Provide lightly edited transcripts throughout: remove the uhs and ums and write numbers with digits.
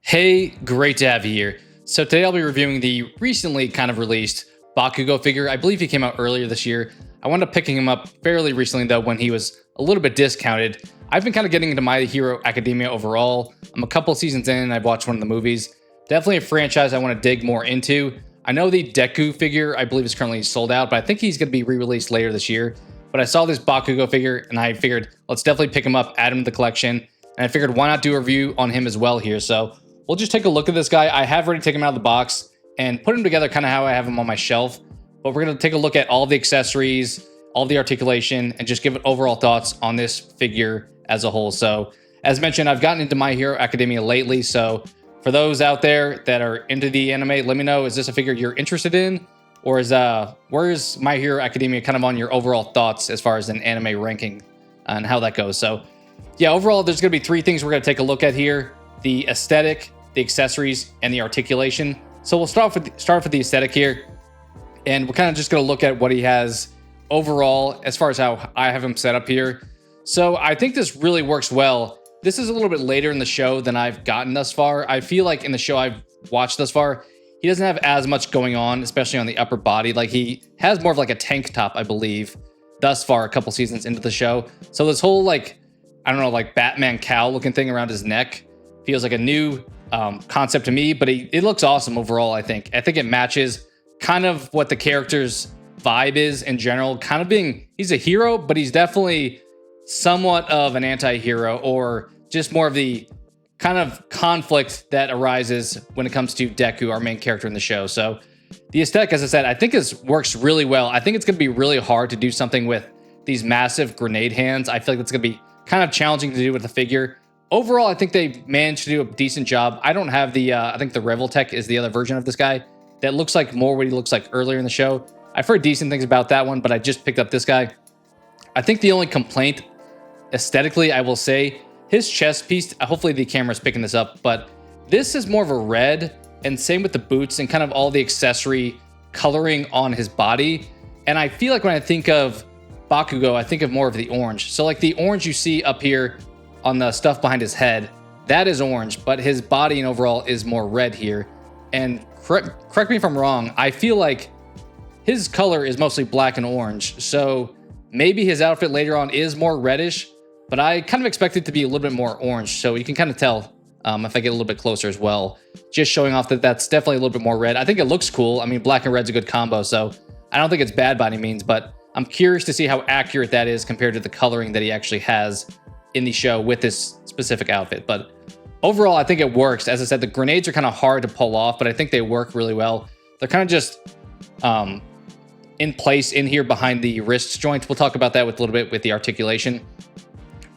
Hey, great to have you here. So today I'll be reviewing the recently kind of released Bakugo figure. I believe he came out earlier this year. I wound up picking him up fairly recently though when he was a little bit discounted. I've been kind of getting into My Hero Academia overall. I'm a couple seasons in and I've watched one of the movies. Definitely a franchise I want to dig more into. I know the Deku figure I believe is currently sold out, but I think he's going to be re-released later this year. But I saw this Bakugo figure and I figured let's definitely pick him up, add him to the collection. And I figured why not do a review on him as well here. So we'll just take a look at this guy. I have already taken him out of the box and put him together kind of how I have him on my shelf. But we're going to take a look at all the accessories, all the articulation, and just give it overall thoughts on this figure as a whole. So as mentioned, I've gotten into My Hero Academia lately. So for those out there that are into the anime, let me know, is this a figure you're interested in? Or where's My Hero Academia kind of on your overall thoughts as far as an anime ranking and how that goes? So yeah, overall, there's going to be three things we're going to take a look at here: the aesthetic, the accessories, and the articulation. So we'll start off with the aesthetic here, and we're kind of just going to look at what he has overall as far as how I have him set up here. So I think this really works well. This is a little bit later in the show than I've gotten thus far. I feel like in the show I've watched thus far, he doesn't have as much going on, especially on the upper body. Like he has more of like a tank top, I believe, thus far, a couple seasons into the show. So this whole like, I don't know, like Batman cowl looking thing around his neck feels like a new concept to me, but it looks awesome overall. I think it matches kind of what the character's vibe is in general, kind of being, he's a hero, but he's definitely somewhat of an anti-hero, or just more of the kind of conflict that arises when it comes to Deku, our main character in the show. So the aesthetic, as I said, I think works really well. I think it's going to be really hard to do something with these massive grenade hands. I feel like it's going to be kind of challenging to do with the figure. Overall, I think they managed to do a decent job. I don't have the, I think the Revoltech is the other version of this guy that looks like more what he looks like earlier in the show. I've heard decent things about that one, but I just picked up this guy. I think the only complaint aesthetically, I will say, his chest piece, hopefully the camera's picking this up, but this is more of a red, and same with the boots and kind of all the accessory coloring on his body. And I feel like when I think of Bakugo, I think of more of the orange. So like the orange you see up here on the stuff behind his head, that is orange, but his body and overall is more red here. And correct me if I'm wrong, I feel like his color is mostly black and orange. So maybe his outfit later on is more reddish, but I kind of expect it to be a little bit more orange. So you can kind of tell if I get a little bit closer as well, just showing off that that's definitely a little bit more red. I think it looks cool. I mean, black and red's a good combo, so I don't think it's bad by any means, but I'm curious to see how accurate that is compared to the coloring that he actually has in the show with this specific outfit. But overall, I think it works. As I said, the grenades are kind of hard to pull off, but I think they work really well. They're kind of just in place in here behind the wrist joint. We'll talk about that with a little bit with the articulation.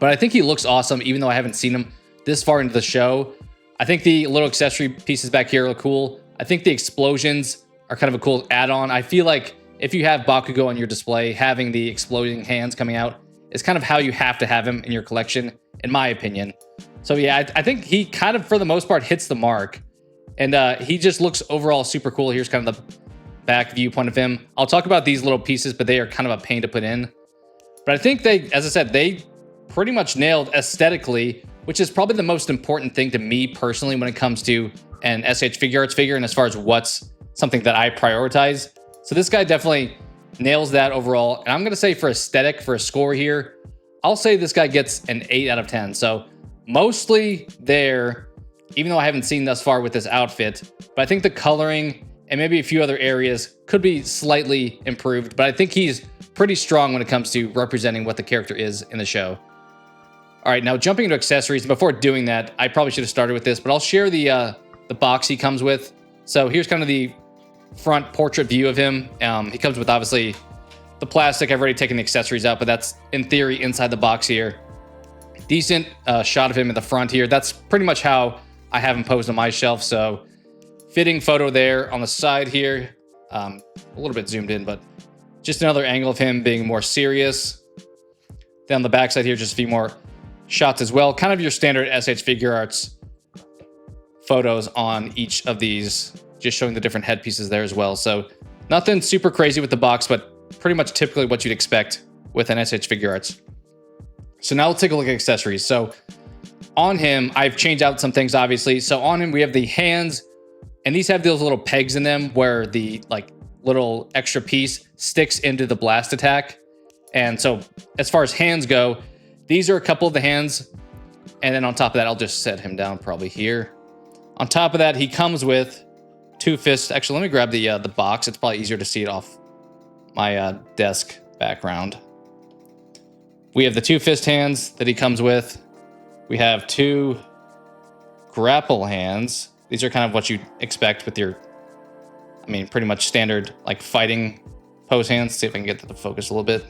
But I think he looks awesome, even though I haven't seen him this far into the show. I think the little accessory pieces back here are cool. I think the explosions are kind of a cool add-on. I feel like if you have Bakugo on your display, having the exploding hands coming out is kind of how you have to have him in your collection, in my opinion. So yeah, I think he kind of, for the most part, hits the mark. And he just looks overall super cool. Here's kind of the back viewpoint of him. I'll talk about these little pieces, but they are kind of a pain to put in. But I think they, as I said, they pretty much nailed aesthetically, which is probably the most important thing to me personally when it comes to an SH Figuarts figure and as far as what's something that I prioritize. So this guy definitely nails that overall. And I'm going to say for aesthetic, for a score here, I'll say this guy gets an 8 out of 10. So mostly there, even though I haven't seen thus far with this outfit, but I think the coloring and maybe a few other areas could be slightly improved, but I think he's pretty strong when it comes to representing what the character is in the show. All right, now jumping into accessories. Before doing that, I probably should have started with this, but I'll share the box he comes with. So here's kind of the front portrait view of him. He comes with obviously the plastic. I've already taken the accessories out, but that's in theory inside the box here. Decent shot of him in the front here. That's pretty much how I have him posed on my shelf. So fitting photo there on the side here. A little bit zoomed in, but just another angle of him being more serious. Then on the back side here, just a few more shots as well. Kind of your standard SH Figuarts photos on each of these, just showing the different headpieces there as well. So nothing super crazy with the box, but pretty much typically what you'd expect with an SH Figuarts. So now let's take a look at accessories. So on him, I've changed out some things, obviously. So on him, we have the hands, and these have those little pegs in them where the like little extra piece sticks into the blast attack. And so as far as hands go, these are a couple of the hands. And then on top of that, I'll just set him down probably here. On top of that, he comes with 2 fists. Actually, let me grab the box. It's probably easier to see it off my desk background. We have the 2 fist hands that he comes with. We have 2 grapple hands. These are kind of what you'd expect with your, I mean, pretty much standard like fighting pose hands. See if I can get to the focus a little bit.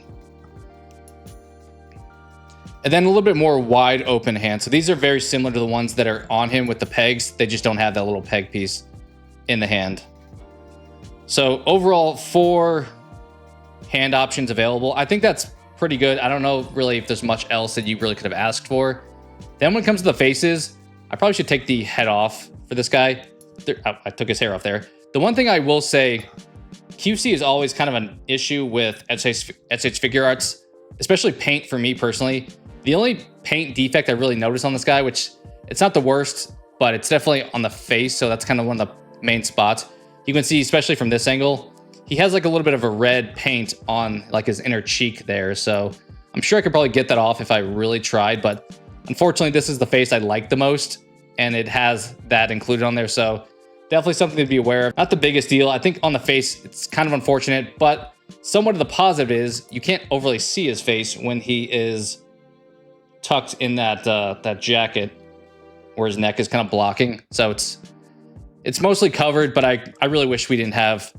And then a little bit more wide open hands. So these are very similar to the ones that are on him with the pegs. They just don't have that little peg piece in the hand. So overall, 4 hand options available. I think that's pretty good. I don't know really if there's much else that you really could have asked for. Then when it comes to the faces, I probably should take the head off for this guy. I took his hair off there. The one thing I will say, QC is always kind of an issue with SH Figuarts, especially paint for me personally. The only paint defect I really noticed on this guy, which it's not the worst, but it's definitely on the face. So that's kind of one of the main spots. You can see, especially from this angle, he has like a little bit of a red paint on like his inner cheek there. So I'm sure I could probably get that off if I really tried, but unfortunately this is the face I like the most and it has that included on there. So definitely something to be aware of. Not the biggest deal. I think on the face, it's kind of unfortunate, but somewhat of the positive is you can't overly see his face when he is tucked in that jacket where his neck is kind of blocking. So it's mostly covered, but I really wish we didn't have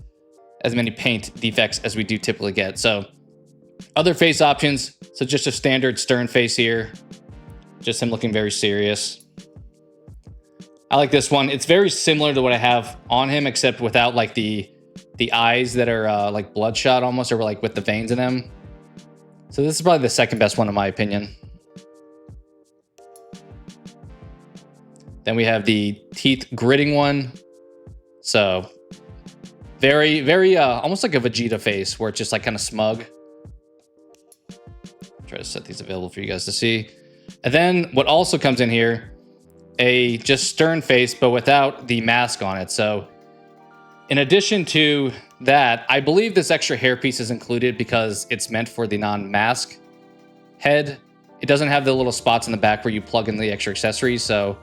as many paint defects as we do typically get. So other face options. So just a standard stern face here. Just him looking very serious. I like this one. It's very similar to what I have on him, except without like the eyes that are like bloodshot almost, or like with the veins in them. So this is probably the second best one in my opinion. Then we have the teeth gritting one. So very almost like a Vegeta face where it's just like kind of smug. Try to set these available for you guys to see. And then what also comes in here, a just stern face, but without the mask on it. So in addition to that, I believe this extra hairpiece is included because it's meant for the non-mask head. It doesn't have the little spots in the back where you plug in the extra accessories. So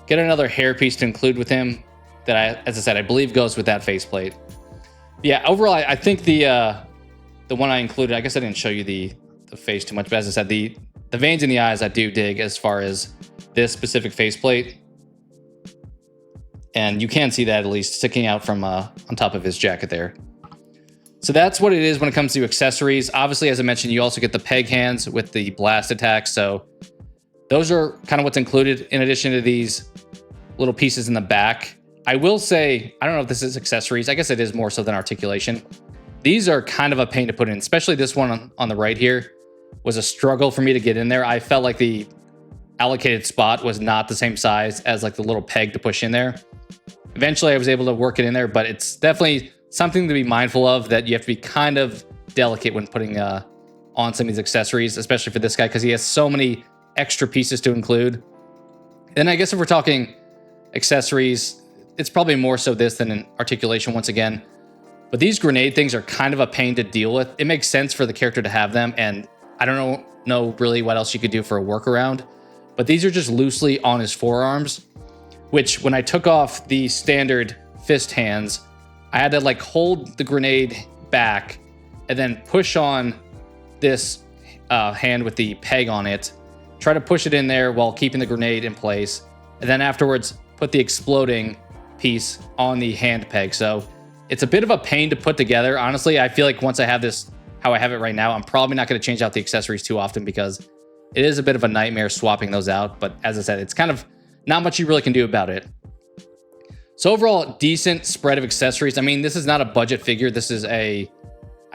get another hairpiece to include with him that as I said, I believe goes with that faceplate. Yeah, overall, I think the one I included, I guess I didn't show you the face too much, but as I said, the veins in the eyes I do dig as far as this specific faceplate. And you can see that at least sticking out from on top of his jacket there. So that's what it is when it comes to accessories. Obviously, as I mentioned, you also get the peg hands with the blast attack. So those are kind of what's included in addition to these little pieces in the back. I will say, I don't know if this is accessories. I guess it is more so than articulation. These are kind of a pain to put in, especially this one on the right here was a struggle for me to get in there. I felt like the allocated spot was not the same size as like the little peg to push in there. Eventually I was able to work it in there, but it's definitely something to be mindful of, that you have to be kind of delicate when putting on some of these accessories, especially for this guy, because he has so many extra pieces to include. Then I guess if we're talking accessories, it's probably more so this than an articulation once again. But these grenade things are kind of a pain to deal with. It makes sense for the character to have them, and I don't know really what else you could do for a workaround. But these are just loosely on his forearms, which when I took off the standard fist hands, I had to like hold the grenade back and then push on this hand with the peg on it, try to push it in there while keeping the grenade in place, and then afterwards put the exploding piece on the hand peg. So it's a bit of a pain to put together. Honestly, I feel like once I have this how I have it right now, I'm probably not going to change out the accessories too often because it is a bit of a nightmare swapping those out. But as I said, it's kind of not much you really can do about it. So overall, decent spread of accessories. I mean, this is not a budget figure. This is I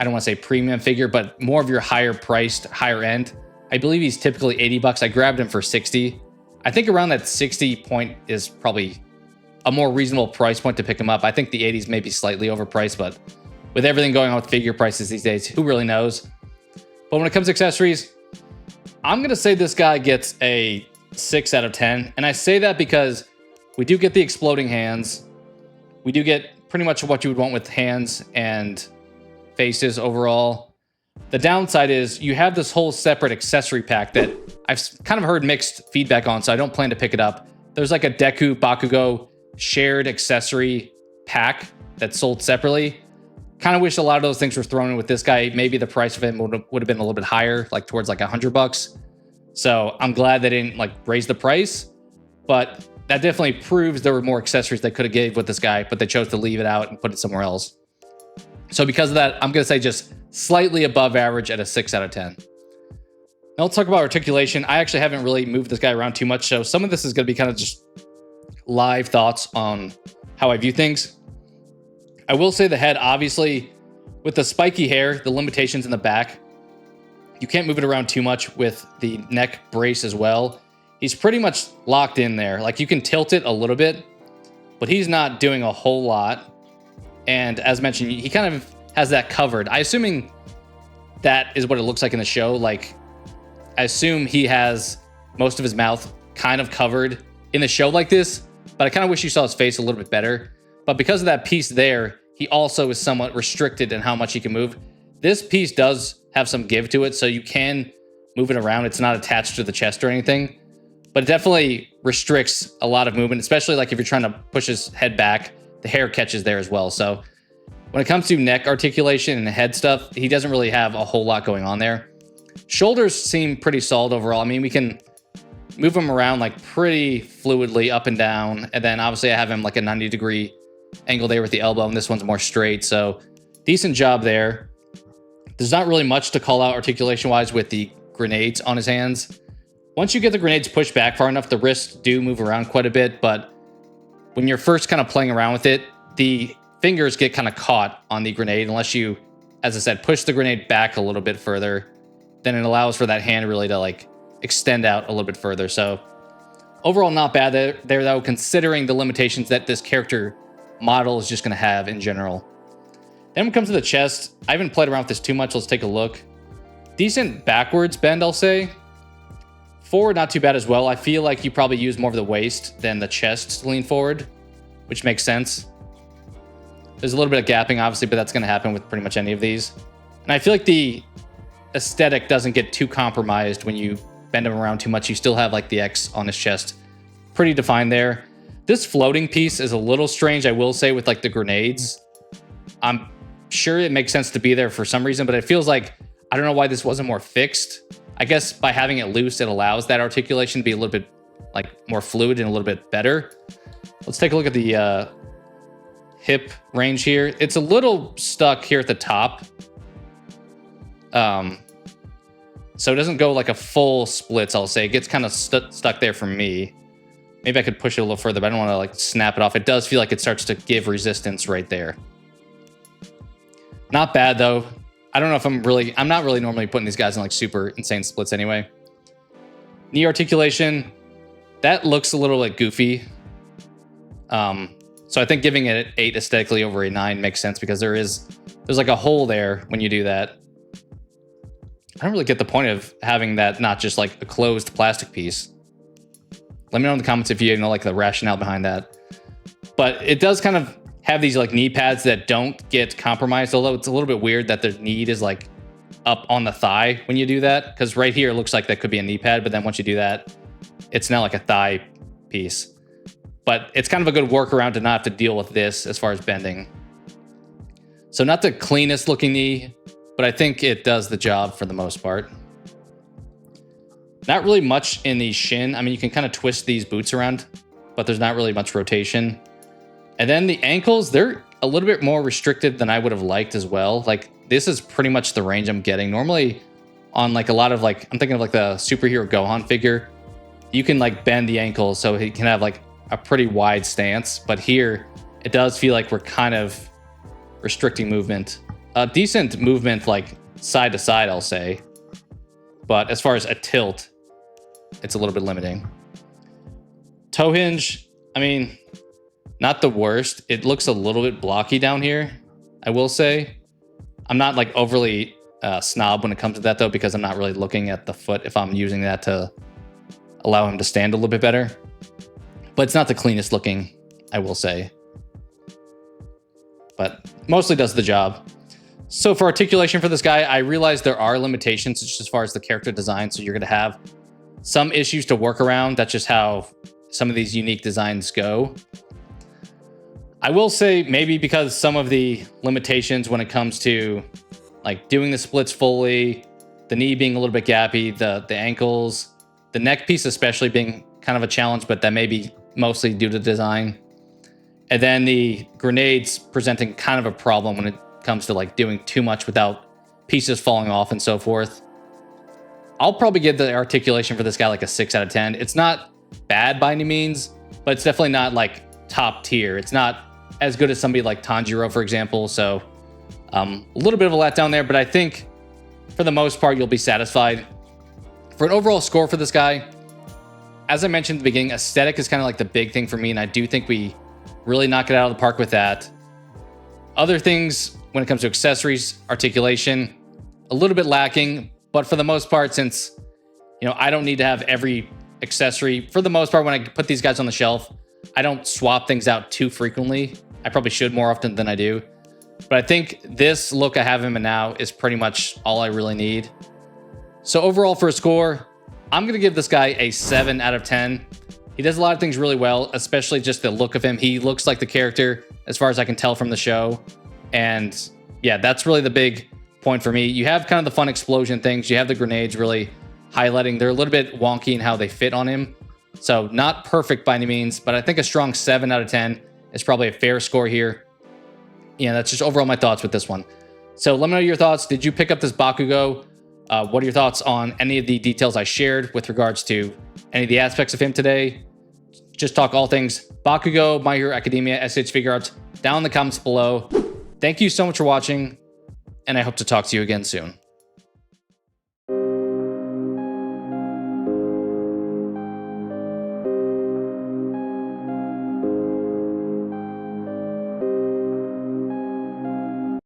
don't want to say premium figure, but more of your higher priced, higher end. I believe he's typically 80 bucks. I grabbed him for 60. I think around that 60 point is probably a more reasonable price point to pick him up. I think the 80s may be slightly overpriced, but with everything going on with figure prices these days, who really knows? But when it comes to accessories, I'm going to say this guy gets a 6 out of 10. And I say that because we do get the exploding hands. We do get pretty much what you would want with hands and faces overall. The downside is you have this whole separate accessory pack that I've kind of heard mixed feedback on, so I don't plan to pick it up. There's like a Deku Bakugo shared accessory pack that's sold separately. Kind of wish a lot of those things were thrown in with this guy. Maybe the price of it would have been a little bit higher, like towards like $100. So I'm glad they didn't like raise the price, but that definitely proves there were more accessories they could have gave with this guy, but they chose to leave it out and put it somewhere else. So because of that, I'm going to say just slightly above average at a 6 out of 10. Now let's talk about articulation. I actually haven't really moved this guy around too much, so some of this is going to be kind of just live thoughts on how I view things. I will say the head, obviously, with the spiky hair, the limitations in the back, you can't move it around too much with the neck brace as well. He's pretty much locked in there. Like, you can tilt it a little bit, but he's not doing a whole lot. And as mentioned, he kind of has that covered. I'm assuming that is what it looks like in the show. Like, I assume he has most of his mouth kind of covered in the show like this, but I kind of wish you saw his face a little bit better. But because of that piece there, he also is somewhat restricted in how much he can move. This piece does have some give to it, so you can move it around. It's not attached to the chest or anything, but it definitely restricts a lot of movement, especially like if you're trying to push his head back, the hair catches there as well. So when it comes to neck articulation and head stuff, he doesn't really have a whole lot going on there. Shoulders seem pretty solid overall. I mean, we can move him around like pretty fluidly up and down. And then obviously I have him like a 90-degree angle there with the elbow, and this one's more straight. So decent job there. There's not really much to call out articulation-wise with the grenades on his hands. Once you get the grenades pushed back far enough, the wrists do move around quite a bit, but when you're first kind of playing around with it, the fingers get kind of caught on the grenade unless you, as I said, push the grenade back a little bit further. Then it allows for that hand really to like extend out a little bit further. So overall, not bad there though, considering the limitations that this character model is just going to have in general. Then when it comes to the chest, I haven't played around with this too much. Let's take a look. Decent backwards bend, I'll say. Forward, not too bad as well. I feel like you probably use more of the waist than the chest to lean forward, which makes sense. There's a little bit of gapping, obviously, but that's going to happen with pretty much any of these. And I feel like the aesthetic doesn't get too compromised when you bend him around too much. You still have like the X on his chest pretty defined there. This floating piece is a little strange, I will say, with like the grenades. I'm sure it makes sense to be there for some reason, but it feels like, I don't know why this wasn't more fixed. I guess by having it loose, it allows that articulation to be a little bit like more fluid and a little bit better. Let's take a look at the hip range here. It's a little stuck here at the top. So it doesn't go like a full splits, I'll say. It gets kind of stuck there for me. Maybe I could push it a little further, but I don't want to like snap it off. It does feel like it starts to give resistance right there. Not bad though. I don't know if I'm not really normally putting these guys in like super insane splits anyway. Knee articulation, that looks a little like goofy. So I think giving it an 8 aesthetically over a 9 makes sense because there's like a hole there when you do that. I don't really get the point of having that not just like a closed plastic piece. Let me know in the comments if you know like the rationale behind that. But it does kind of have these like knee pads that don't get compromised, although it's a little bit weird that the knee is like up on the thigh when you do that, because right here it looks like that could be a knee pad, but then once you do that, it's now like a thigh piece. But it's kind of a good workaround to not have to deal with this as far as bending. So not the cleanest looking knee, but I think it does the job for the most part. Not really much in the shin. I mean, you can kind of twist these boots around, but there's not really much rotation. And then the ankles, they're a little bit more restricted than I would have liked as well. Like, this is pretty much the range I'm getting. Normally on like a lot of like, I'm thinking of like the superhero Gohan figure, you can like bend the ankles so he can have like a pretty wide stance. But here it does feel like we're kind of restricting movement. Decent movement like side to side, I'll say. But as far as a tilt, it's a little bit limiting. Toe hinge, I mean, not the worst. It looks a little bit blocky down here, I will say. I'm not like overly snob when it comes to that though, because I'm not really looking at the foot if I'm using that to allow him to stand a little bit better. But it's not the cleanest looking, I will say. But mostly does the job. So for articulation for this guy, I realize there are limitations just as far as the character design. So you're going to have some issues to work around. That's just how some of these unique designs go. I will say maybe because some of the limitations when it comes to like doing the splits fully, the knee being a little bit gappy, the ankles, the neck piece especially being kind of a challenge, but that may be mostly due to design. And then the grenades presenting kind of a problem when it comes to like doing too much without pieces falling off and so forth. I'll probably give the articulation for this guy like a 6 out of 10. It's not bad by any means, but it's definitely not like top tier. It's not as good as somebody like Tanjiro, for example. So a little bit of a letdown there, but I think for the most part, you'll be satisfied. For an overall score for this guy, as I mentioned at the beginning, aesthetic is kind of like the big thing for me, and I do think we really knock it out of the park with that. Other things, when it comes to accessories, articulation, a little bit lacking, but for the most part, since I don't need to have every accessory, for the most part, when I put these guys on the shelf, I don't swap things out too frequently. I probably should more often than I do. But I think this look I have him in now is pretty much all I really need. So overall for a score, I'm going to give this guy a 7 out of 10. He does a lot of things really well, especially just the look of him. He looks like the character as far as I can tell from the show. And yeah, that's really the big point for me. You have kind of the fun explosion things. You have the grenades really highlighting. They're a little bit wonky in how they fit on him. So not perfect by any means, but I think a strong 7 out of 10 is probably a fair score here. Yeah, that's just overall my thoughts with this one. So let me know your thoughts. Did you pick up this Bakugo? What are your thoughts on any of the details I shared with regards to any of the aspects of him today? Just talk all things Bakugo, My Hero Academia, SH Figuarts down in the comments below. Thank you so much for watching, and I hope to talk to you again soon.